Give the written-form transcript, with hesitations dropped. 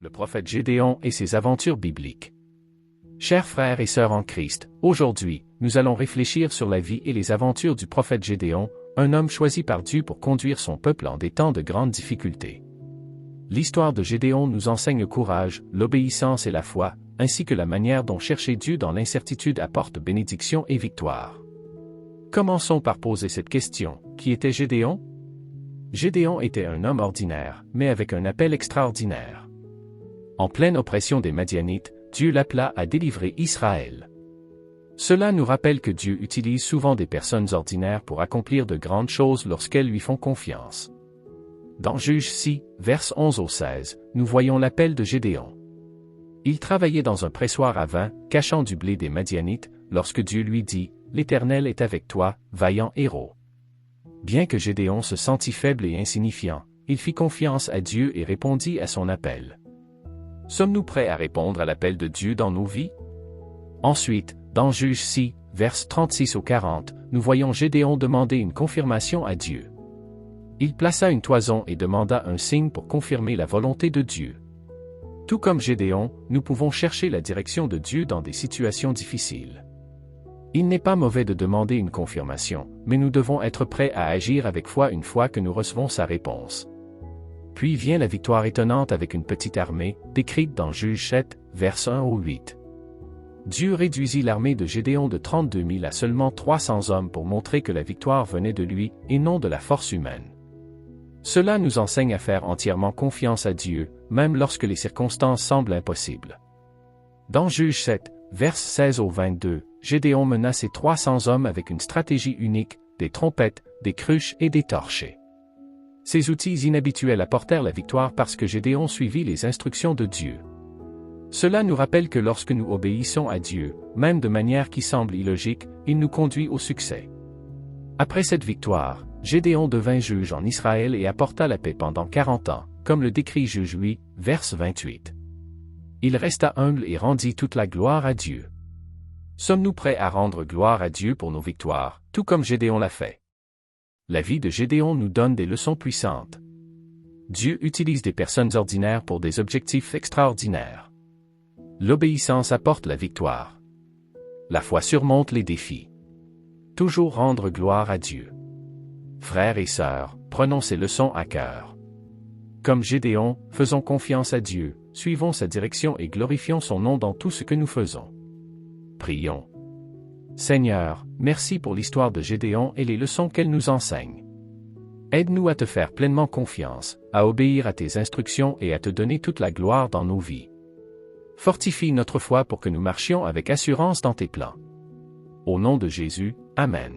le prophète Gédéon et ses aventures bibliques. Chers frères et sœurs en Christ, aujourd'hui, nous allons réfléchir sur la vie et les aventures du prophète Gédéon, un homme choisi par Dieu pour conduire son peuple en des temps de grandes difficultés. L'histoire de Gédéon nous enseigne le courage, l'obéissance et la foi, ainsi que la manière dont chercher Dieu dans l'incertitude apporte bénédiction et victoire. Commençons par poser cette question: qui était Gédéon? Gédéon était un homme ordinaire, mais avec un appel extraordinaire. En pleine oppression des Madianites, Dieu l'appela à délivrer Israël. Cela nous rappelle que Dieu utilise souvent des personnes ordinaires pour accomplir de grandes choses lorsqu'elles lui font confiance. Dans Juges 6, vers 11 au 16, nous voyons l'appel de Gédéon. Il travaillait dans un pressoir à vin, cachant du blé des Madianites, lorsque Dieu lui dit: « L'Éternel est avec toi, vaillant héros. » Bien que Gédéon se sentît faible et insignifiant, il fit confiance à Dieu et répondit à son appel. Sommes-nous prêts à répondre à l'appel de Dieu dans nos vies? Ensuite, dans Juges 6, vers 36 au 40, nous voyons Gédéon demander une confirmation à Dieu. Il plaça une toison et demanda un signe pour confirmer la volonté de Dieu. Tout comme Gédéon, nous pouvons chercher la direction de Dieu dans des situations difficiles. Il n'est pas mauvais de demander une confirmation, mais nous devons être prêts à agir avec foi une fois que nous recevons sa réponse. Puis vient la victoire étonnante avec une petite armée, décrite dans Juges 7, vers 1 au 8. Dieu réduisit l'armée de Gédéon de 32 000 à seulement 300 hommes pour montrer que la victoire venait de lui, et non de la force humaine. Cela nous enseigne à faire entièrement confiance à Dieu, même lorsque les circonstances semblent impossibles. Dans Juges 7, vers 16 au 22, Gédéon mena ses 300 hommes avec une stratégie unique, des trompettes, des cruches et des torches. Ces outils inhabituels apportèrent la victoire parce que Gédéon suivit les instructions de Dieu. Cela nous rappelle que lorsque nous obéissons à Dieu, même de manière qui semble illogique, il nous conduit au succès. Après cette victoire, Gédéon devint juge en Israël et apporta la paix pendant 40 ans, comme le décrit Juges 8, vers 28. Il resta humble et rendit toute la gloire à Dieu. Sommes-nous prêts à rendre gloire à Dieu pour nos victoires, tout comme Gédéon l'a fait? La vie de Gédéon nous donne des leçons puissantes. Dieu utilise des personnes ordinaires pour des objectifs extraordinaires. L'obéissance apporte la victoire. La foi surmonte les défis. Toujours rendre gloire à Dieu. Frères et sœurs, prenons ces leçons à cœur. Comme Gédéon, faisons confiance à Dieu, suivons sa direction et glorifions son nom dans tout ce que nous faisons. Prions. Seigneur, merci pour l'histoire de Gédéon et les leçons qu'elle nous enseigne. Aide-nous à te faire pleinement confiance, à obéir à tes instructions et à te donner toute la gloire dans nos vies. Fortifie notre foi pour que nous marchions avec assurance dans tes plans. Au nom de Jésus, Amen.